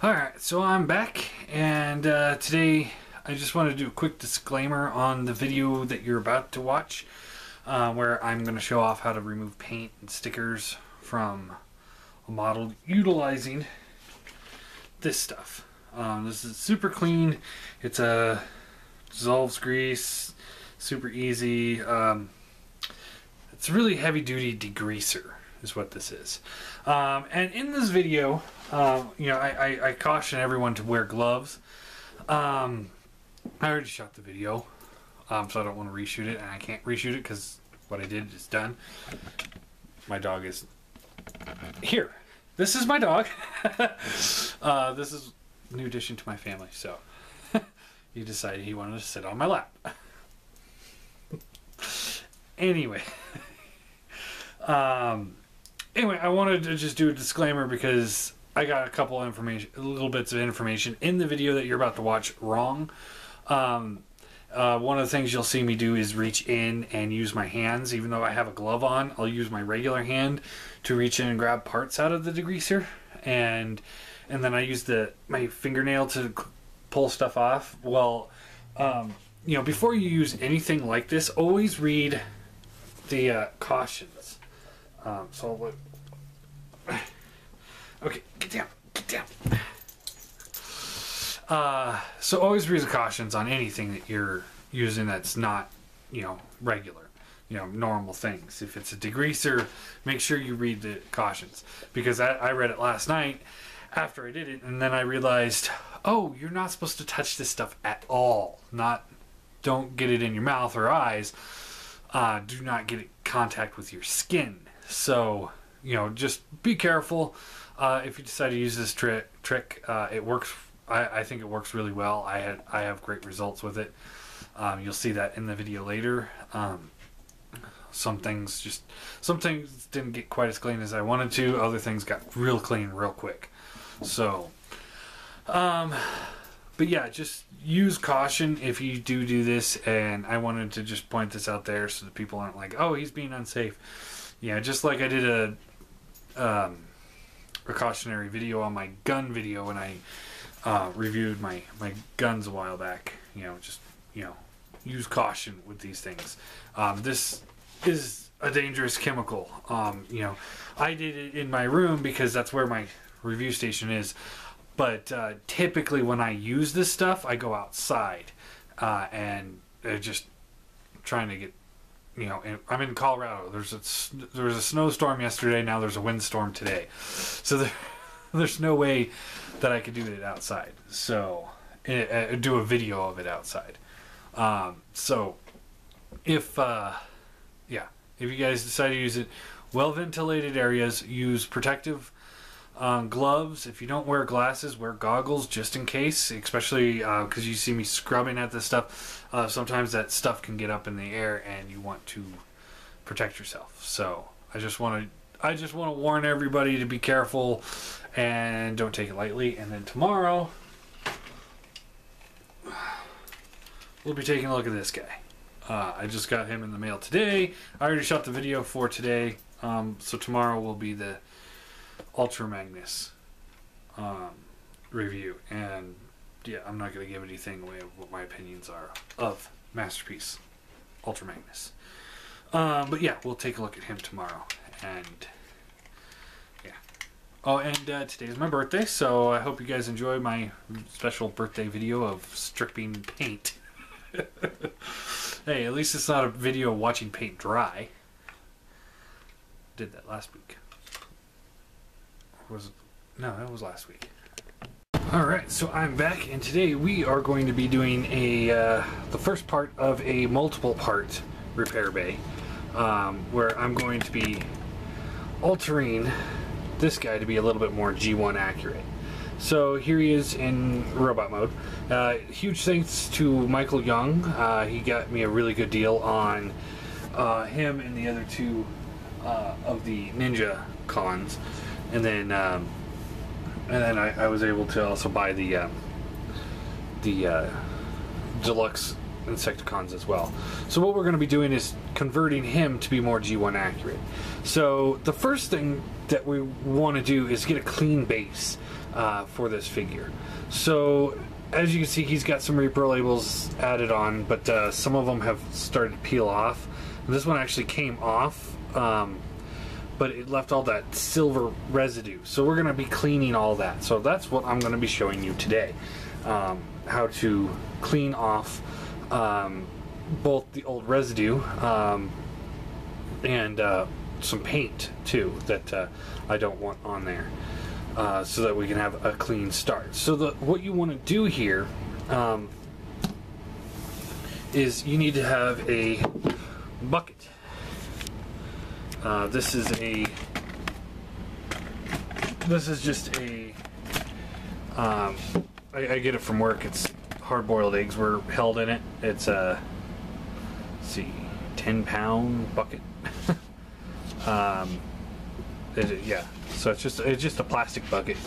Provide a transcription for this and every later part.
Alright, so I'm back, and today I just want to do a quick disclaimer on the video that you're about to watch, where I'm going to show off how to remove paint and stickers from a model utilizing this stuff. This is super clean. It's a dissolves grease, super easy. It's a really heavy-duty degreaser is what this is. And in this video, you know, I caution everyone to wear gloves. I already shot the video, so I don't want to reshoot it, and I can't reshoot it because what I did is done. My dog is here. This is my dog. This is a new addition to my family, so he decided he wanted to sit on my lap. Anyway. Anyway, I wanted to just do a disclaimer because I got a little bits of information in the video that you're about to watch wrong. One of the things you'll see me do is reach in and use my hands. Even though I have a glove on, I'll use my regular hand to reach in and grab parts out of the degreaser, and then I use my fingernail to pull stuff off. Well, you know, before you use anything like this, always read the cautions. So okay, get down. So always read the cautions on anything that you're using that's not, you know, regular, you know, normal things. If it's a degreaser, make sure you read the cautions, because I read it last night after I did it, and then I realized, oh, you're not supposed to touch this stuff at all. Don't get it in your mouth or eyes. Do not get it contact with your skin. So, you know, just be careful. If you decide to use this trick, it works. I think it works really well. I have great results with it. You'll see that in the video later. Some things didn't get quite as clean as I wanted to. Other things got real clean real quick. So, but yeah, just use caution if you do this. And I wanted to just point this out there so that people aren't like, oh, he's being unsafe. Yeah, just like I did a cautionary video on my gun video when I reviewed my guns a while back. You know, just, you know, use caution with these things. This is a dangerous chemical. You know, I did it in my room because that's where my review station is. But typically when I use this stuff, I go outside and just trying to get, you know, I'm in Colorado. There was a snowstorm yesterday. Now there's a windstorm today. So there's no way that I could do it outside. So do a video of it outside. So if you guys decide to use it, well ventilated areas, use protective gloves. If you don't wear glasses, wear goggles just in case, especially because you see me scrubbing at this stuff. Sometimes that stuff can get up in the air and you want to protect yourself. So I just want to warn everybody to be careful and don't take it lightly. And then tomorrow we'll be taking a look at this guy. I just got him in the mail today. I already shot the video for today, so tomorrow will be the Ultra Magnus review. And yeah, I'm not going to give anything away of what my opinions are of Masterpiece Ultra Magnus. But yeah, we'll take a look at him tomorrow. And yeah. Oh, and today's my birthday, so I hope you guys enjoy my special birthday video of stripping paint. Hey, at least it's not a video of watching paint dry. Did that last week. No, that was last week. Alright, so I'm back, and today we are going to be doing the first part of a multiple part repair bay, where I'm going to be altering this guy to be a little bit more G1 accurate. So here he is in robot mode. Huge thanks to Michael Young. He got me a really good deal on him and the other two of the Ninja cons. And then I was able to also buy the deluxe Insecticons as well. So what we're going to be doing is converting him to be more G1 accurate. So the first thing that we want to do is get a clean base for this figure. So as you can see, he's got some Reaper labels added on, but some of them have started to peel off. And this one actually came off, but it left all that silver residue. So we're going to be cleaning all that. So that's what I'm going to be showing you today. How to clean off both the old residue and some paint too that I don't want on there, so that we can have a clean start. So what you want to do here is you need to have a bucket. This is just a I get it from work. It's hard-boiled eggs were held in it. It's a, let's see, 10-pound bucket. Yeah. So it's just a plastic bucket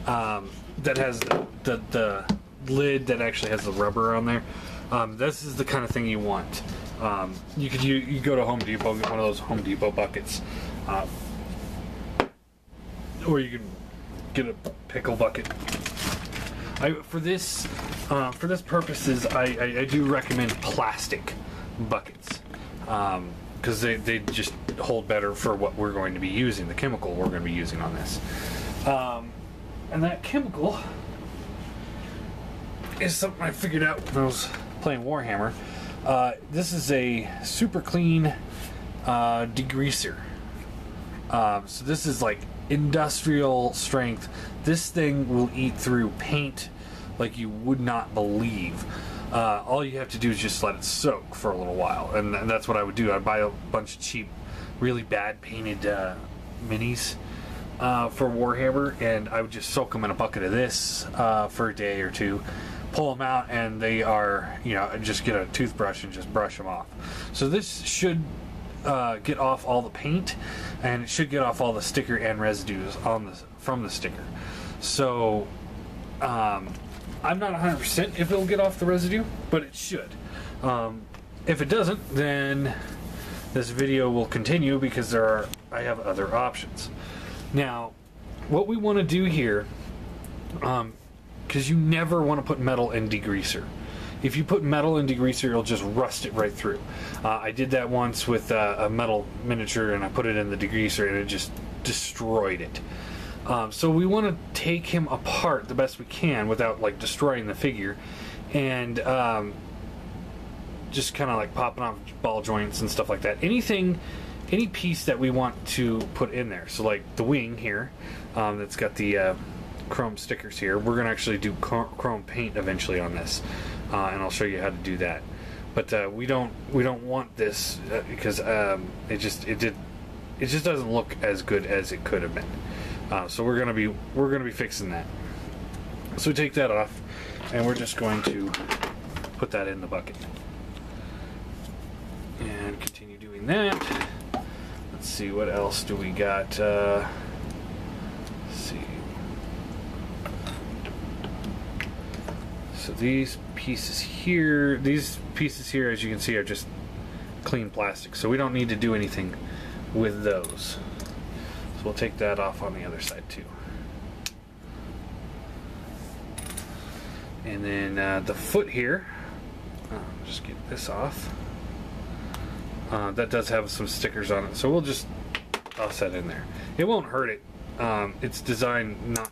that has the lid that actually has the rubber on there. This is the kind of thing you want. You go to Home Depot, get one of those Home Depot buckets, or you can get a pickle bucket. For this purposes, I do recommend plastic buckets because they just hold better for what we're going to be using, the chemical we're going to be using on this. And that chemical is something I figured out when I was playing Warhammer. This is a super clean degreaser. So this is like industrial strength. This thing will eat through paint like you would not believe. All you have to do is just let it soak for a little while, and that's what I would do. I'd buy a bunch of cheap, really bad painted minis for Warhammer, and I would just soak them in a bucket of this for a day or two, pull them out, and they are, just get a toothbrush and just brush them off. So this should get off all the paint, and it should get off all the sticker and residues from the sticker. So I'm not 100% if it'll get off the residue, but it should. If it doesn't, then this video will continue because I have other options. Now, what we want to do here, because you never want to put metal in degreaser. If you put metal in degreaser, you'll just rust it right through. I did that once with a metal miniature, and I put it in the degreaser, and it just destroyed it. So we want to take him apart the best we can without like destroying the figure, and just kind of like popping off ball joints and stuff like that. Any piece that we want to put in there. So like the wing here, that's got the chrome stickers here. We're gonna actually do chrome paint eventually on this, and I'll show you how to do that. But we don't want this because it just doesn't look as good as it could have been. So we're gonna be fixing that. So we take that off, and we're just going to put that in the bucket and continue doing that. Let's see, what else do we got? Let's see. So these pieces here, as you can see, are just clean plastic. So we don't need to do anything with those. So we'll take that off on the other side too. And then the foot here, just get this off. That does have some stickers on it, so we'll just toss that in there. It won't hurt it. It's designed not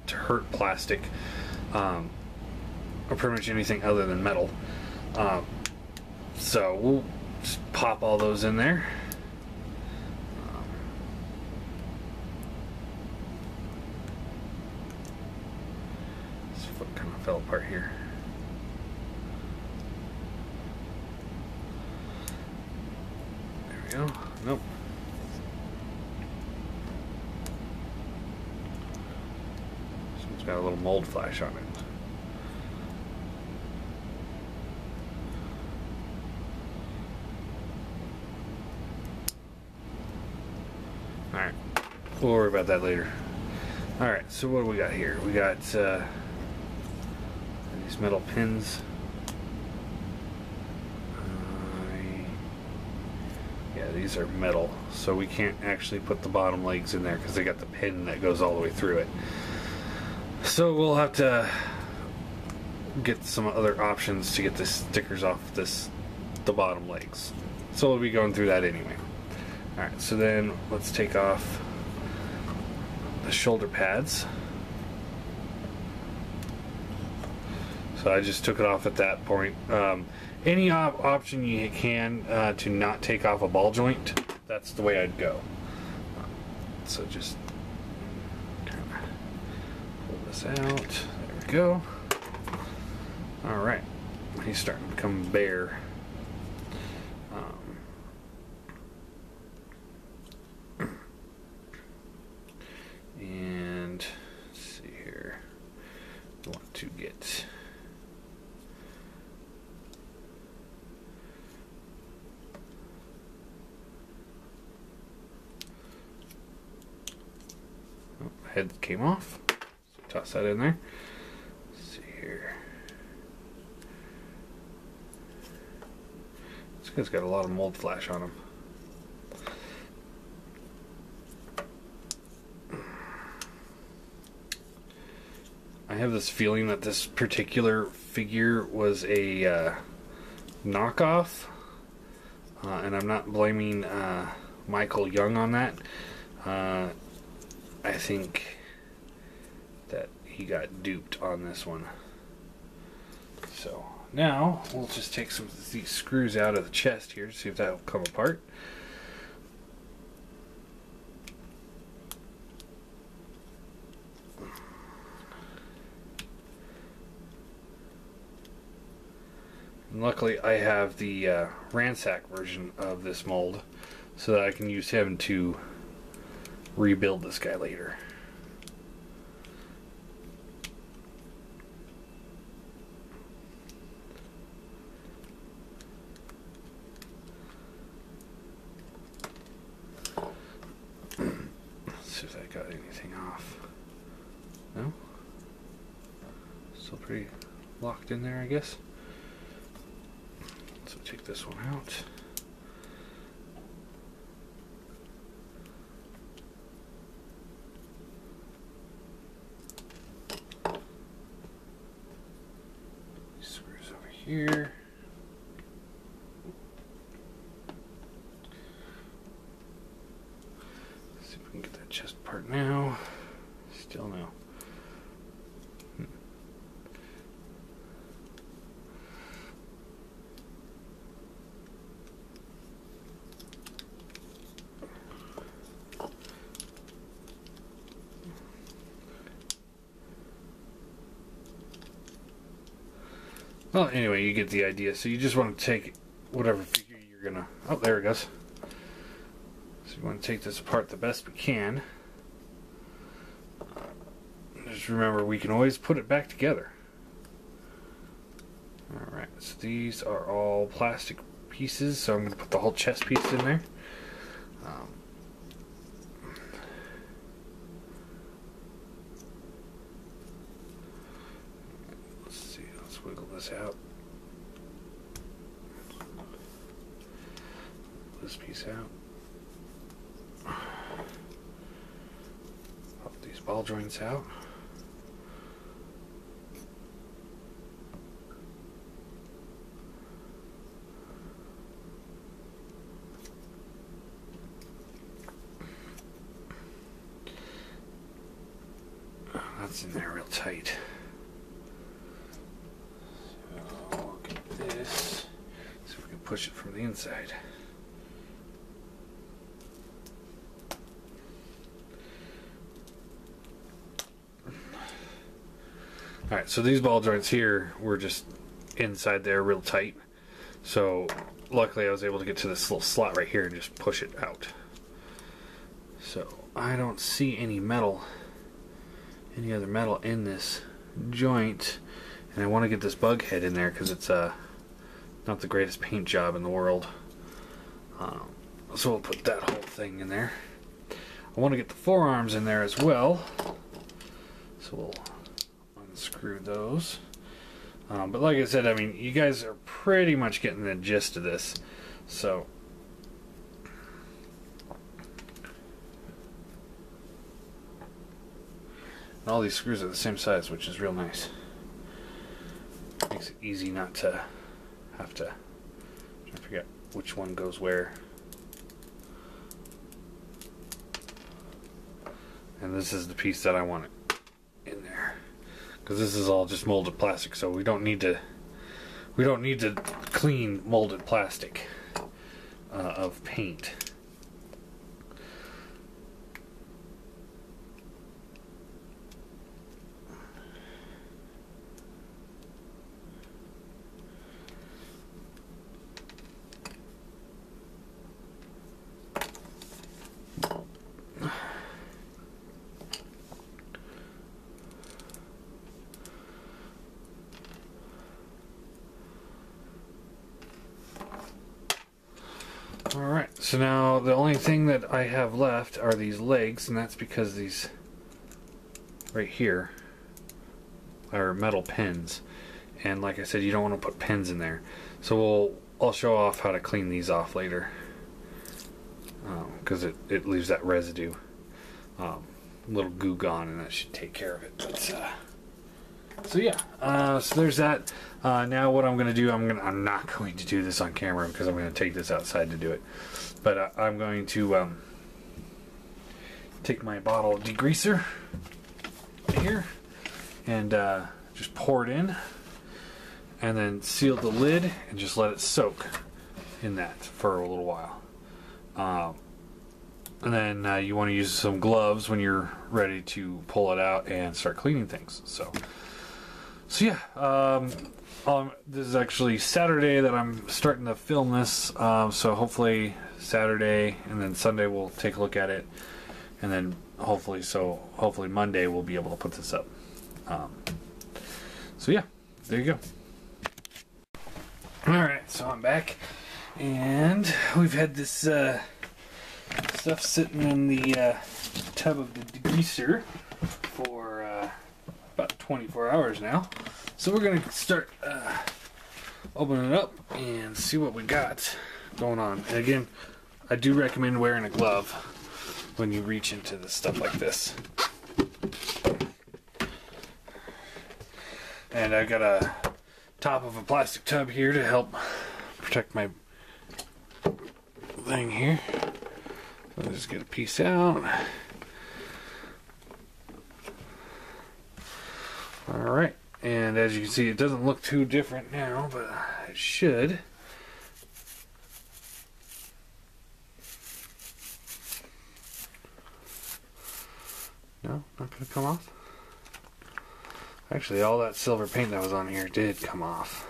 to hurt plastic, or pretty much anything other than metal. So we'll just pop all those in there. This foot kind of fell apart here. There we go. Nope. This one's got a little mold flash on it. Alright, we'll worry about that later. Alright, so what do we got here? We got these metal pins. Yeah, these are metal, so we can't actually put the bottom legs in there because they got the pin that goes all the way through it. So we'll have to get some other options to get the stickers off the bottom legs. So we'll be going through that anyway. Alright, so then let's take off the shoulder pads. So I just took it off at that point. Any option you can to not take off a ball joint, that's the way I'd go. So just kind of pull this out. There we go. Alright, he's starting to become bare. And let's see here. I want to get head came off, so toss that in there. Let's see here. This guy's got a lot of mold flash on him. I have this feeling that this particular figure was a knockoff, and I'm not blaming Michael Young on that. I think that he got duped on this one. So now we'll just take some of these screws out of the chest here to see if that will come apart. And luckily I have the ransack version of this mold so that I can use him to rebuild this guy later. Let's see if I got anything off. No? Still pretty locked in there, I guess. So take this one out. Screws over here. Let's see if we can get that chest part now. Still no. Well, anyway, you get the idea. So you just want to take whatever figure you're gonna... Oh, there it goes. So you want to take this apart the best we can. Just remember, we can always put it back together. Alright, so these are all plastic pieces, so I'm going to put the whole chest piece in there. Wiggle this out. This piece out. Pop these ball joints out. That's in there real tight. Push it from the inside. Alright, so these ball joints here were just inside there real tight. So luckily I was able to get to this little slot right here and just push it out. So I don't see any other metal in this joint. And I want to get this bug head in there because it's not the greatest paint job in the world. So we'll put that whole thing in there. I want to get the forearms in there as well. So we'll unscrew those. But like I said, I mean, you guys are pretty much getting the gist of this. So And all these screws are the same size, which is real nice. Makes it easy not to have to try to figure out which one goes where. And this is the piece that I want in there, because this is all just molded plastic, so we don't need to clean molded plastic of paint. Alright, so now the only thing that I have left are these legs, and that's because these right here are metal pins. And like I said, you don't want to put pins in there. So I'll show off how to clean these off later, because it leaves that residue. Little goo gone, and that should take care of it. But, so yeah, so there's that. Now what I'm going to do, I'm not going to do this on camera because I'm going to take this outside to do it. But I'm going to take my bottle degreaser here and just pour it in, and then seal the lid and just let it soak in that for a little while. And then you want to use some gloves when you're ready to pull it out and start cleaning things. So yeah, this is actually Saturday that I'm starting to film this. So hopefully Saturday and then Sunday we'll take a look at it, and then hopefully Monday we'll be able to put this up. So yeah, there you go. Alright, so I'm back, and we've had this stuff sitting in the tub of the degreaser for about 24 hours now. So we're going to start opening it up and see what we got going on. And again, I do recommend wearing a glove when you reach into the stuff like this. And I got a top of a plastic tub here to help protect my thing here. So I'll just get a piece out. Alright, and as you can see, it doesn't look too different now, but it should. No, not going to come off? Actually, all that silver paint that was on here did come off.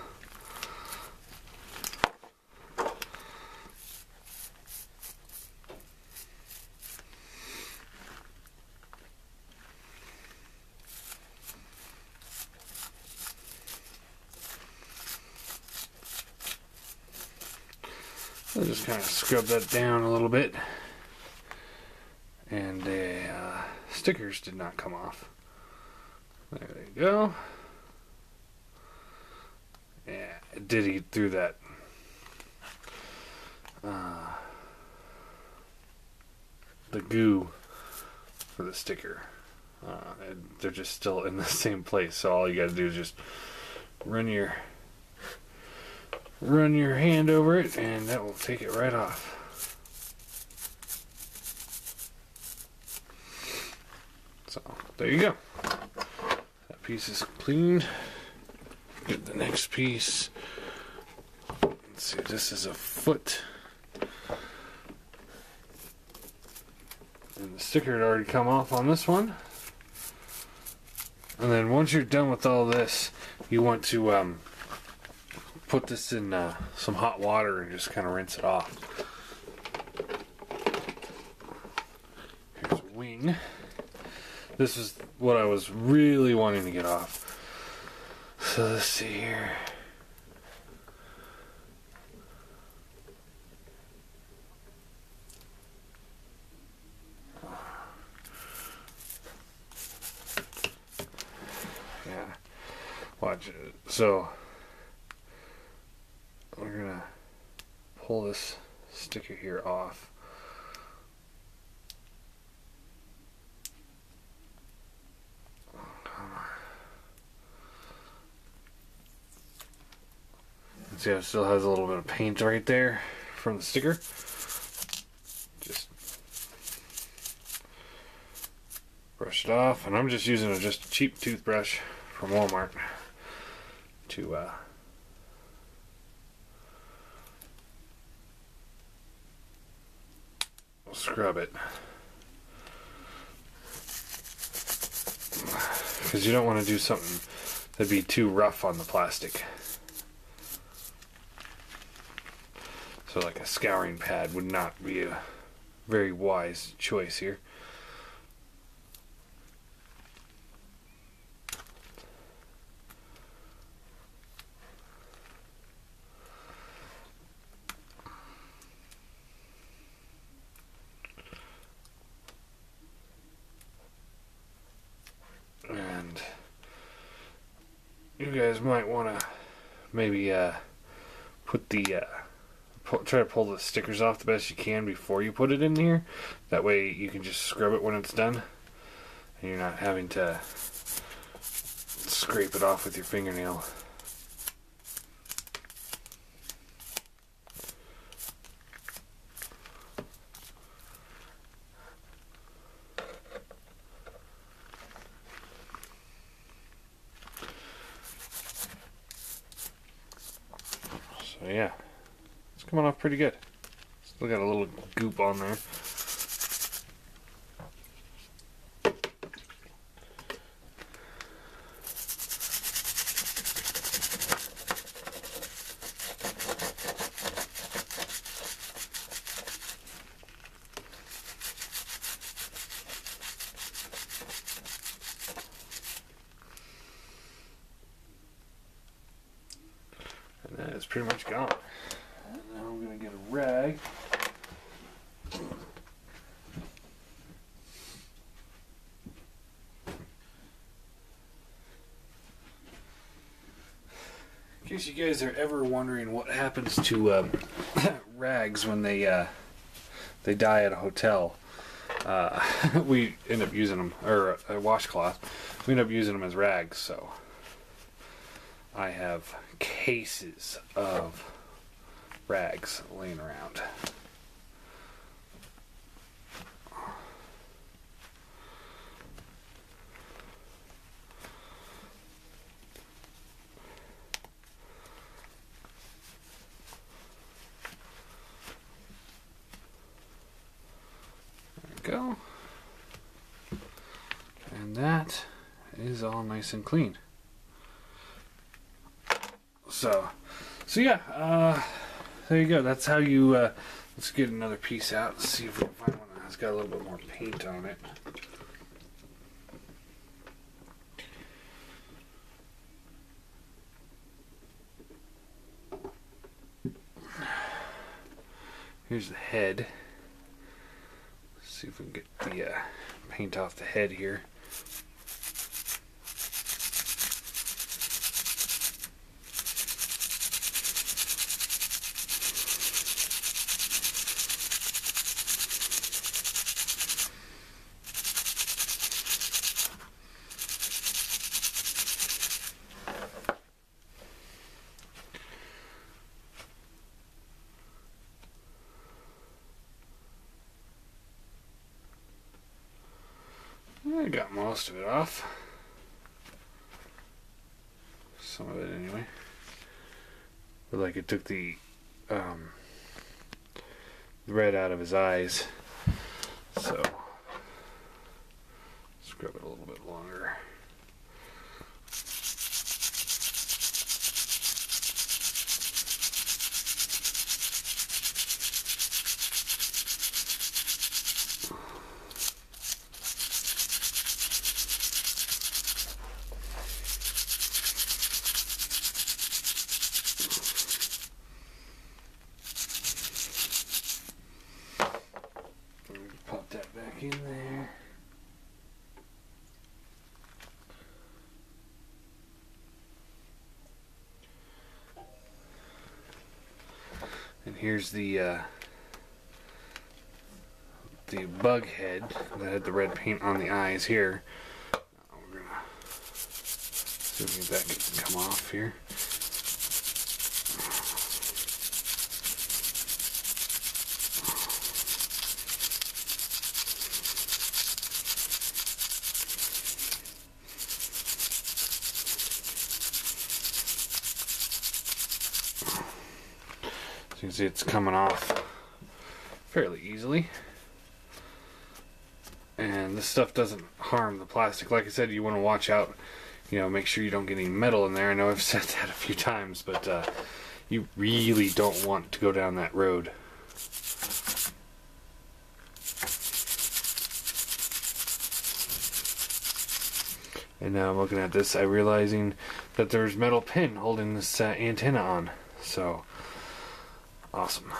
I'll just kind of scrub that down a little bit. And the stickers did not come off. There they go. Yeah, it did eat through that. The goo for the sticker. And they're just still in the same place. So all you got to do is just run your hand over it, and that will take it right off. So there you go. That piece is cleaned. Get the next piece. Let's see, this is a foot. And the sticker had already come off on this one. And then once you're done with all this, you want to put this in some hot water and just kind of rinse it off. Here's a wing. This is what I was really wanting to get off. So let's see here. Yeah. Watch it. So we're gonna pull this sticker here off. See how it still has a little bit of paint right there from the sticker. Just brush it off, and I'm just using a cheap toothbrush from Walmart to scrub it, because you don't want to do something that'd be too rough on the plastic. So like a scouring pad would not be a very wise choice here. And you guys might want to maybe put the try to pull the stickers off the best you can before you put it in here. That way you can just scrub it when it's done, and you're not having to scrape it off with your fingernail. So yeah, it's coming off pretty good. Still got a little goop on there. And that is pretty much gone. And now I'm going to get a rag. In case you guys are ever wondering what happens to rags when they die at a hotel, we end up using them, or a washcloth. We end up using them as rags. So I have cases of rags laying around. There we go. And that is all nice and clean. So yeah, there you go. That's how you, let's get another piece out and see if we can find one that's got a little bit more paint on it. Here's the head. Let's see if we can get the paint off the head here. I got most of it off. Some of it anyway. But like it took the red out of his eyes. So scrub it a little bit longer. Pop that back in there. And here's the bug head that had the red paint on the eyes here. We're gonna see if that can come off here. you can see it's coming off fairly easily. And this stuff doesn't harm the plastic. Like I said, you want to watch out, you know, make sure you don't get any metal in there. I know I've said that a few times, but you really don't want to go down that road. And now I'm looking at this, I'm realizing that there's metal pin holding this antenna on. So, awesome.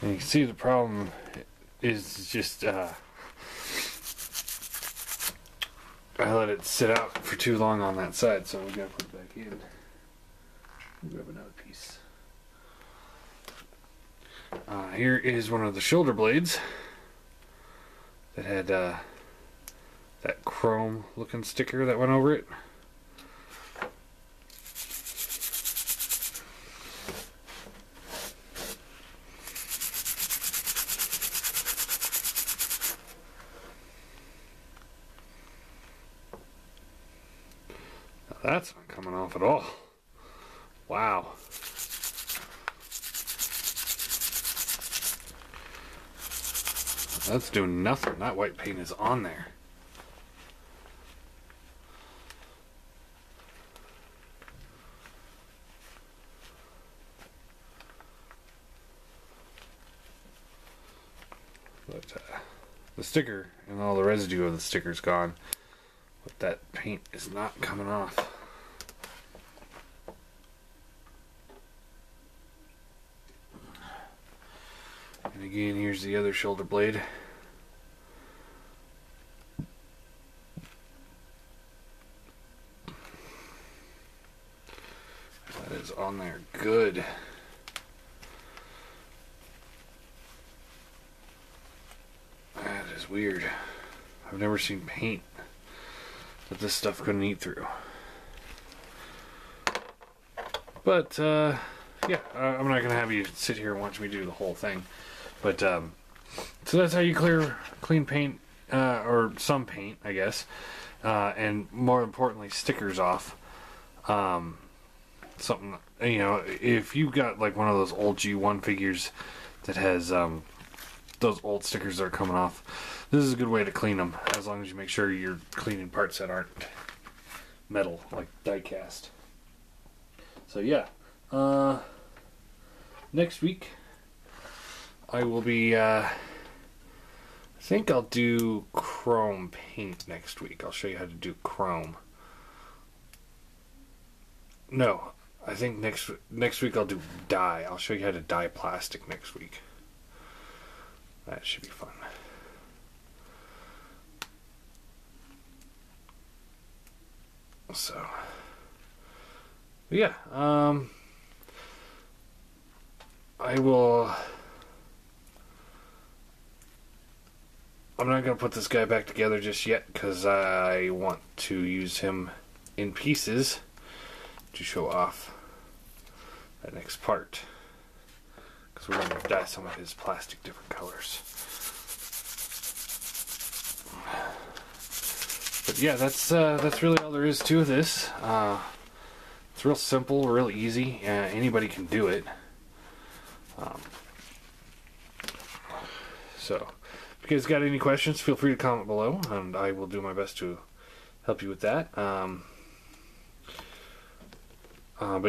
And you can see the problem is just I let it sit out for too long on that side, so we gotta put it back in. Grab another piece. Here is one of the shoulder blades that had that chrome looking sticker that went over it. That's not coming off at all. Wow. That's doing nothing. That white paint is on there. But the sticker and all the residue of the sticker is gone. But that paint is not coming off. And again, here's the other shoulder blade. That is on there good. That is weird. I've never seen paint that this stuff couldn't eat through. But yeah, I'm not gonna have you sit here and watch me do the whole thing. But so that's how you clean paint, or some paint, I guess, and more importantly, stickers off. Something, you know, if you've got like one of those old G1 figures that has those old stickers that are coming off, this is a good way to clean them, as long as you make sure you're cleaning parts that aren't metal, like die cast. So yeah, next week I will be, I think I'll do chrome paint next week. I'll show you how to do chrome. No, I think next week I'll do dye. I'll show you how to dye plastic next week. That should be fun. So, yeah, I will. I'm not going to put this guy back together just yet because I want to use him in pieces to show off that next part. Because we're going to dye some of his plastic different colors. But yeah, that's really all there is to this. It's real simple, real easy. Anybody can do it. So, if you guys got any questions, feel free to comment below, and I will do my best to help you with that. But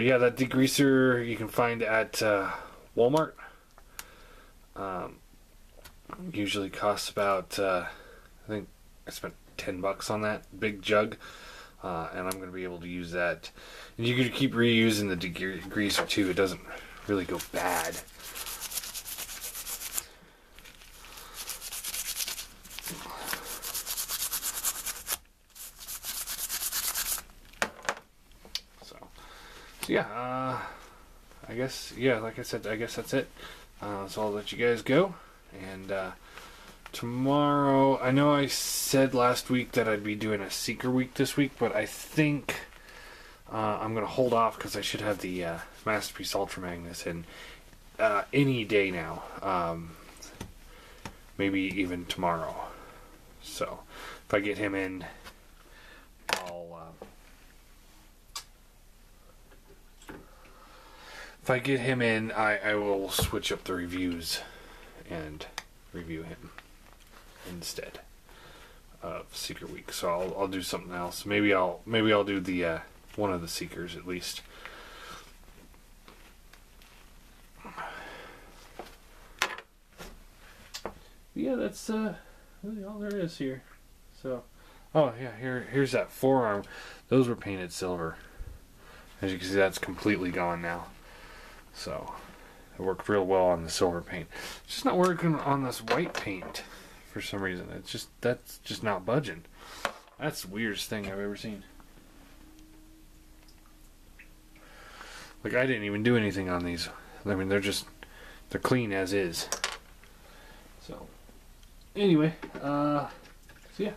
yeah, that degreaser you can find at Walmart. Usually costs about, I think I spent $10 on that big jug, and I'm going to be able to use that. And you can keep reusing the degreaser too. It doesn't really go bad. So yeah, I guess, yeah, like I said, I guess that's it. So I'll let you guys go, and tomorrow, I know I said last week that I'd be doing a Seeker week this week, but I think I'm going to hold off because I should have the Masterpiece Ultra Magnus in any day now. Maybe even tomorrow. So, if I get him in, I will switch up the reviews and review him instead of Seeker Week. So I'll do something else. Maybe I'll do the one of the Seekers at least. Yeah, that's really all there is here. So, oh yeah, here's that forearm. Those were painted silver. As you can see, that's completely gone now. So, it worked real well on the silver paint. It's just not working on this white paint for some reason. That's just not budging. That's the weirdest thing I've ever seen. Like, I didn't even do anything on these. I mean, they're clean as is. So, anyway, so yeah.